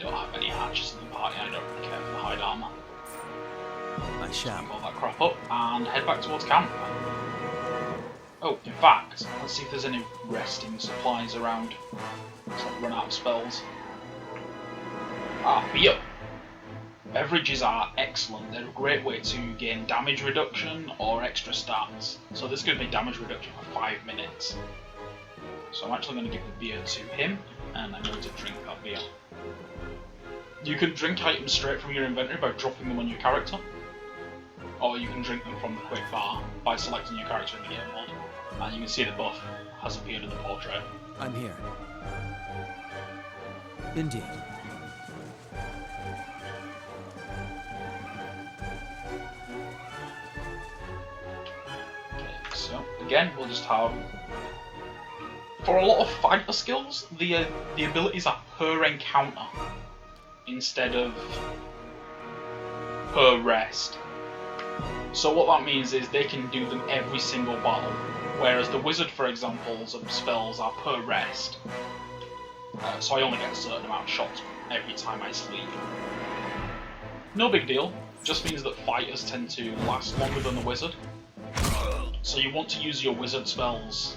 don't have any hatches in the party, I don't really care for the hide armour. I shall. Pull that crap up and head back towards camp. Oh, in fact, let's see if there's any resting supplies around. So I've run out of spells. Ah, beer! Beverages are excellent. They're a great way to gain damage reduction or extra stats. So this gives me damage reduction for 5 minutes. So I'm actually going to give the beer to him, and I'm going to drink that beer. You can drink items straight from your inventory by dropping them on your character, or you can drink them from the quick bar by selecting your character in the game mode. And you can see the buff has appeared in the portrait. I'm here. Indeed. Okay, so again, we'll just have, for a lot of fighter skills, the abilities are per encounter instead of per rest. So what that means is they can do them every single battle, whereas the wizard, for examples of spells, are per rest. So I only get a certain amount of shots every time I sleep. No big deal, just means that fighters tend to last longer than the wizard. So you want to use your wizard spells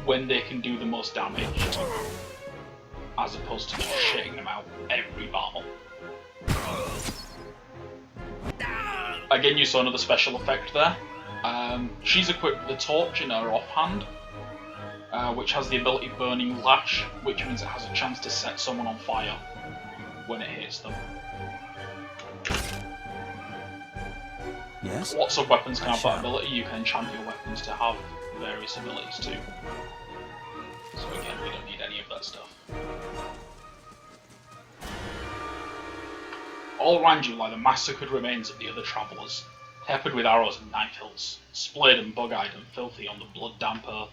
when they can do the most damage, as opposed to just shitting them out every battle. Again, you saw another special effect there. She's equipped with a torch in her offhand, which has the ability Burning Lash, which means it has a chance to set someone on fire when it hits them. Yes? Lots of weapons can have that ability. You can enchant your weapons to have various abilities too. So again, we don't need any of that stuff. All around you lie the massacred remains of the other travellers, peppered with arrows and knife hilts, splayed and bug-eyed and filthy on the blood-damp earth.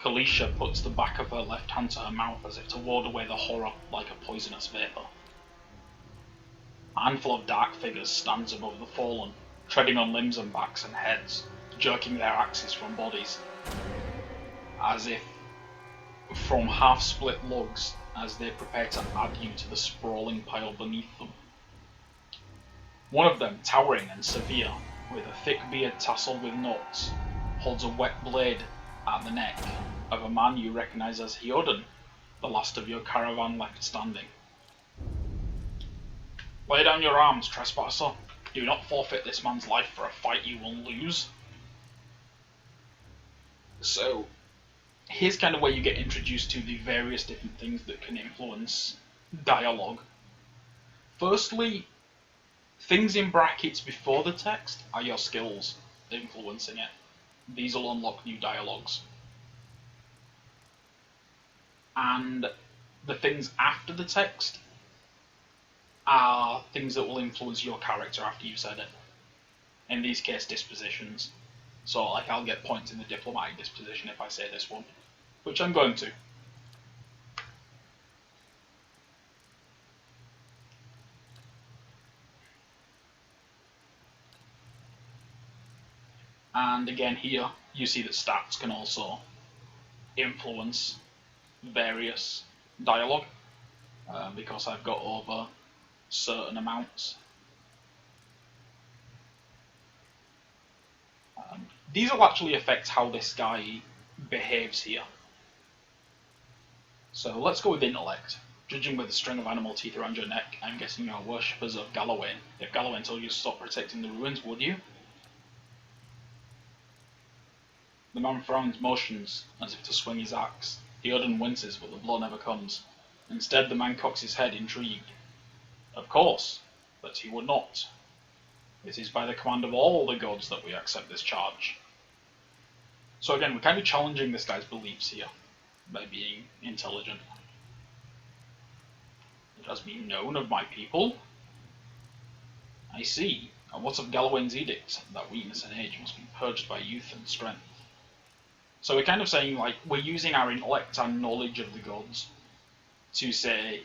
Kalisha puts the back of her left hand to her mouth as if to ward away the horror like a poisonous vapour. A handful of dark figures stands above the fallen, treading on limbs and backs and heads, jerking their axes from bodies, as if from half-split logs as they prepare to add you to the sprawling pile beneath them. One of them, towering and severe, with a thick beard tasseled with knots, holds a wet blade at the neck of a man you recognise as Hyoden, the last of your caravan left standing. Lay down your arms, trespasser. Do not forfeit this man's life for a fight you will lose. So, here's kind of where you get introduced to the various different things that can influence dialogue. Firstly, things in brackets before the text are your skills influencing it. These will unlock new dialogues. And the things after the text are things that will influence your character after you've said it. In these case, dispositions. So, like, I'll get points in the diplomatic disposition if I say this one, which I'm going to. And again here, you see that stats can also influence various dialogue, because I've got over certain amounts. These will actually affect how this guy behaves here. So let's go with intellect. Judging by the string of animal teeth around your neck, I'm guessing you're worshippers of Galloway. If Galloway told you to stop protecting the ruins, would you? The man frowns motions, as if to swing his axe. Theoden winces, but the blow never comes. Instead, the man cocks his head, intrigued. Of course, but he would not. It is by the command of all the gods that we accept this charge. So again, we're kind of challenging this guy's beliefs here, by being intelligent. It has been known of my people. I see. And what of Galloway's edict, that weakness and age must be purged by youth and strength? So we're kind of saying, like, we're using our intellect and knowledge of the gods to say,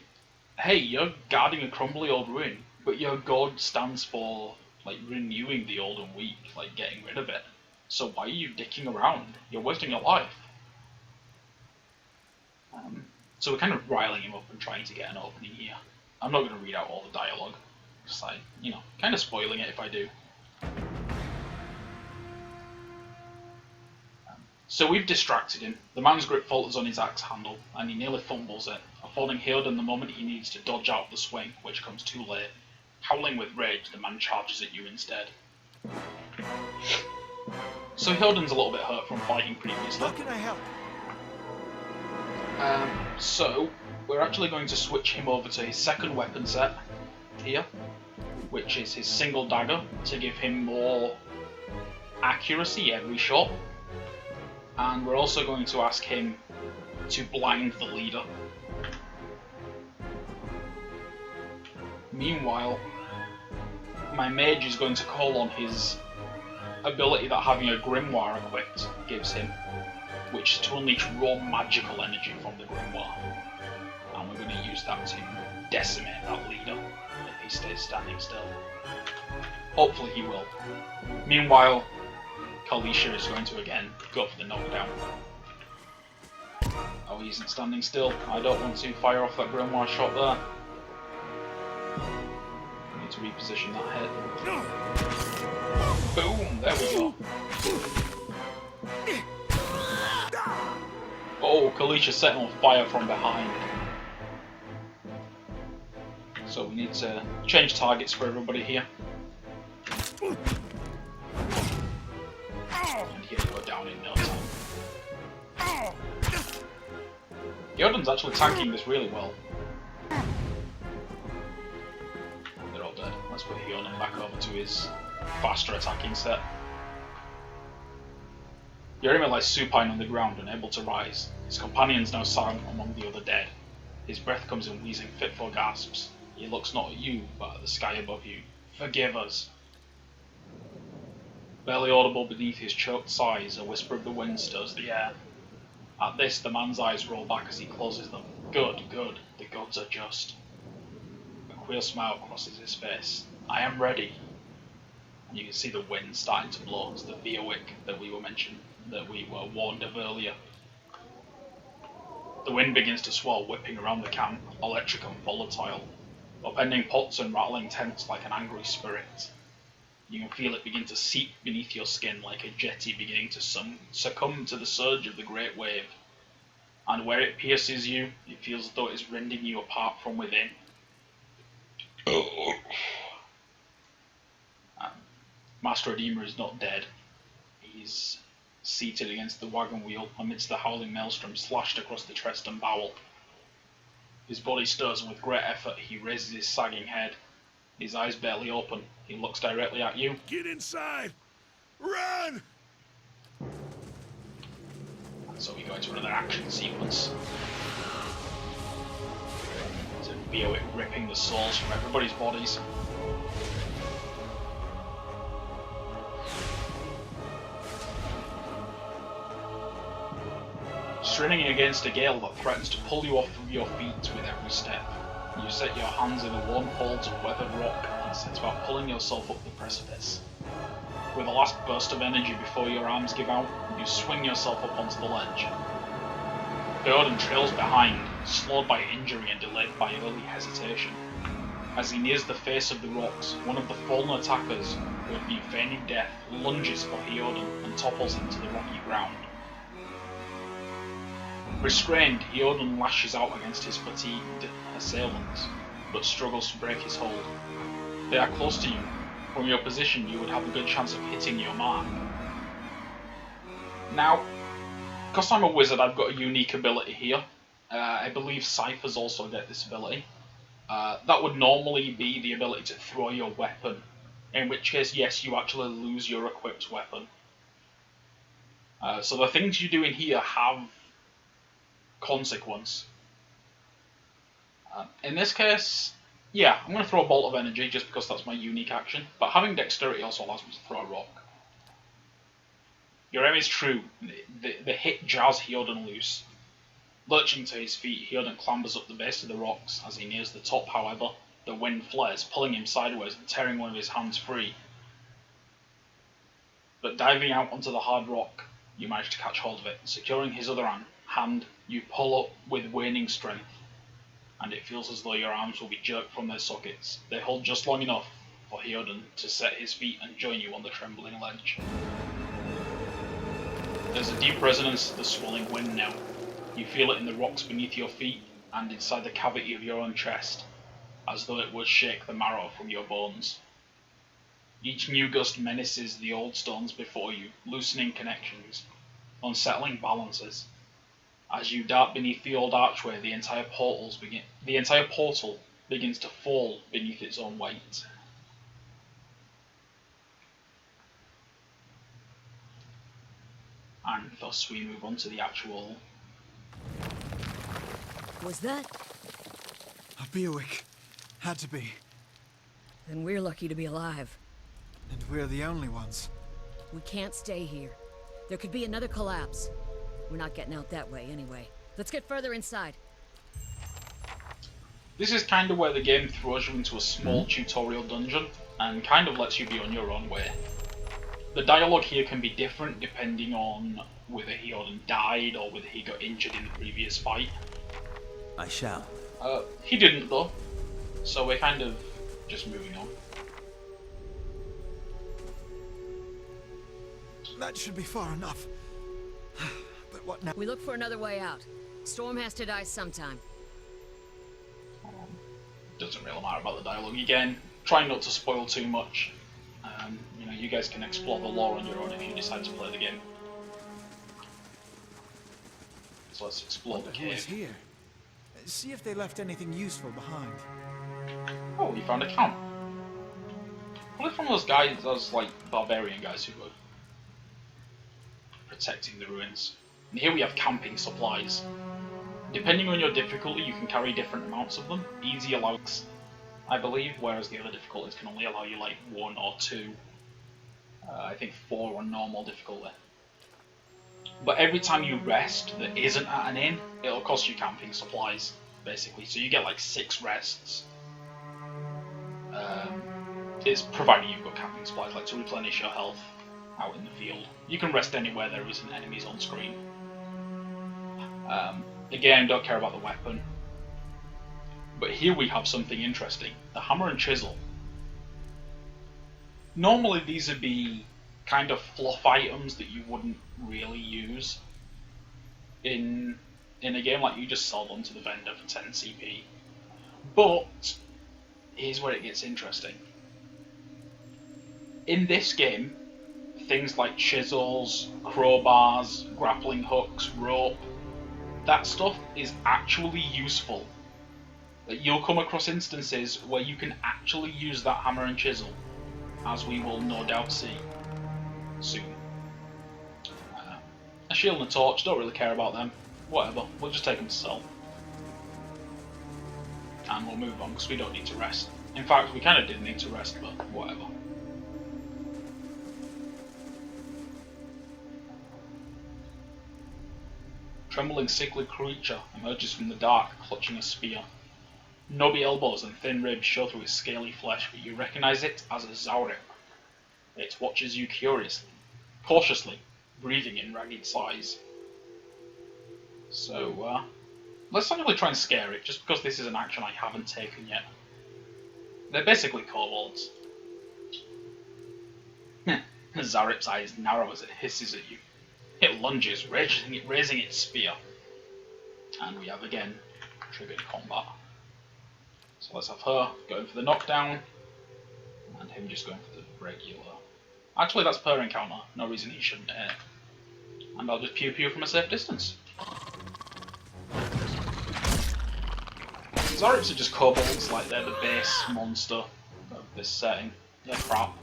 hey, you're guarding a crumbly old ruin, but your god stands for, like, renewing the old and weak, like, getting rid of it. So why are you dicking around? You're wasting your life. So we're kind of riling him up and trying to get an opening here. I'm not going to read out all the dialogue, just like, kind of spoiling it if I do. So we've distracted him. The man's grip falters on his axe handle, and he nearly fumbles it, affording Heoden the moment he needs to dodge out the swing, which comes too late. Howling with rage, the man charges at you instead. So Heoden's a little bit hurt from fighting previously. How can I help? So we're actually going to switch him over to his second weapon set here, which is his single dagger, to give him more accuracy every shot. And we're also going to ask him to blind the leader. Meanwhile, my mage is going to call on his ability that having a grimoire equipped gives him, which is to unleash raw magical energy from the grimoire. And we're going to use that to decimate that leader if he stays standing still. Hopefully he will. Meanwhile, Kalisha is going to again go for the knockdown. Oh, he isn't standing still. I don't want to fire off that grimoire shot there. I need to reposition that head. Boom! There we go. Oh, Kalisha setting on fire from behind. So we need to change targets for everybody here. And he'll go down in no time. Heoden's actually tanking this really well. They're all dead. Let's put Heoden back over to his faster attacking set. Yerima lies supine on the ground, unable to rise. His companion's now silent among the other dead. His breath comes in wheezing, fitful gasps. He looks not at you, but at the sky above you. Forgive us. Barely audible beneath his choked sighs, a whisper of the wind stirs the air. At this, the man's eyes roll back as he closes them. Good, good, the gods are just. A queer smile crosses his face. I am ready. And you can see the wind starting to blow. It's the Veowick that we were warned of earlier. The wind begins to swirl, whipping around the camp, electric and volatile, upending pots and rattling tents like an angry spirit. You can feel it begin to seep beneath your skin like a jetty beginning to succumb to the surge of the great wave. And where it pierces you, it feels as though it is rending you apart from within. Master Edema is not dead. He's seated against the wagon wheel amidst the howling maelstrom slashed across the chest and bowel. His body stirs, and with great effort he raises his sagging head. His eyes barely open. He looks directly at you. Get inside! Run! And so we go into another action sequence. There's a Veowick ripping the souls from everybody's bodies. Straining against a gale that threatens to pull you off of your feet with every step. You set your hands in a warm hold of weathered rock and set about pulling yourself up the precipice. With a last burst of energy before your arms give out, you swing yourself up onto the ledge. Heoden trails behind, slowed by injury and delayed by early hesitation. As he nears the face of the rocks, one of the fallen attackers, who had been feigning death, lunges for Heoden and topples him to the rocky ground. Restrained, Heoden lashes out against his fatigued assailants, but struggles to break his hold. They are close to you. From your position, you would have a good chance of hitting your mark. Now, because I'm a wizard, I've got a unique ability here. I believe Ciphers also get this ability. That would normally be the ability to throw your weapon, in which case, yes, you actually lose your equipped weapon. So the things you do in here have consequence. In this case, yeah, I'm going to throw a bolt of energy just because that's my unique action, but having dexterity also allows me to throw a rock. Your aim is true. The hit jars Heoden loose. Lurching to his feet, Heoden clambers up the base of the rocks. As he nears the top, however, the wind flares, pulling him sideways and tearing one of his hands free. But diving out onto the hard rock, you manage to catch hold of it, securing his other hand, you pull up with waning strength, and it feels as though your arms will be jerked from their sockets. They hold just long enough for Hyoden to set his feet and join you on the trembling ledge. There's a deep resonance to the swelling wind now. You feel it in the rocks beneath your feet and inside the cavity of your own chest, as though it would shake the marrow from your bones. Each new gust menaces the old stones before you, loosening connections, unsettling balances. As you dart beneath the old archway, the entire portal begins to fall beneath its own weight. And thus we move on to the actual... Was that? A Bewick. Had to be. Then we're lucky to be alive. And we're the only ones. We can't stay here. There could be another collapse. We're not getting out that way anyway. Let's get further inside. This is kind of where the game throws you into a small tutorial dungeon and kind of lets you be on your own way. The dialogue here can be different depending on whether Hyoden died or whether he got injured in the previous fight. I shall. He didn't though, so we're kind of just moving on. That should be far enough. But what now? We look for another way out. Storm has to die sometime. Doesn't really matter about the dialogue again. Try not to spoil too much. You know, you guys can explore the lore on your own if you decide to play the game. So let's explore the Who is cave. here? See if they left anything useful behind. Oh, we found a camp. Probably from those guys, those like barbarian guys who were protecting the ruins. And here we have camping supplies. Depending on your difficulty, you can carry different amounts of them. Easy allows, I believe, whereas the other difficulties can only allow you like 1 or 2. I think 4 on normal difficulty. But every time you rest that isn't at an inn, it'll cost you camping supplies, basically. So you get like 6 rests. It's provided you've got camping supplies, like to replenish your health out in the field. You can rest anywhere there isn't enemies on screen. Again, don't care about the weapon. But here we have something interesting. The hammer and chisel. Normally these would be kind of fluff items that you wouldn't really use in a game, like you just sell them to the vendor for 10 CP. But here's where it gets interesting. In this game, things like chisels, crowbars, grappling hooks, rope, that stuff is actually useful. You'll come across instances where you can actually use that hammer and chisel, as we will no doubt see soon. A shield and a torch, don't really care about them. Whatever, we'll just take them to sell. And we'll move on, because we don't need to rest. In fact, we kind of did need to rest, but whatever. Trembling sickly creature emerges from the dark, clutching a spear. Knobby elbows and thin ribs show through its scaly flesh, but you recognize it as a Zaurip. It watches you cautiously, breathing in ragged sighs. So, let's not really try and scare it, just because this is an action I haven't taken yet. They're basically kobolds. Zarip's eyes narrow as it hisses at you. It lunges, raising its spear. And we have again triggered combat. So let's have her going for the knockdown, and him just going for the regular. Actually, that's per encounter, no reason he shouldn't air. And I'll just pew pew from a safe distance. Zarips are just kobolds, like they're the base monster of this setting. They're crap.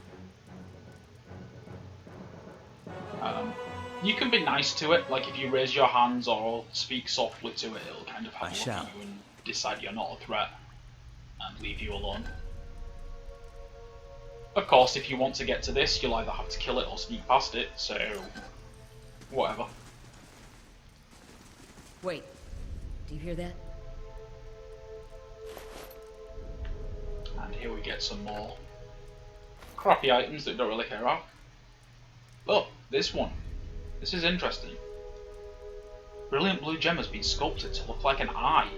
You can be nice to it, like if you raise your hands or speak softly to it, it'll kind of have a look at you and decide you're not a threat and leave you alone. Of course, if you want to get to this, you'll either have to kill it or sneak past it, so whatever. Wait, do you hear that? And here we get some more crappy items that we don't really care about. Oh, this one. This is interesting. brilliant blue gem has been sculpted to look like an eye,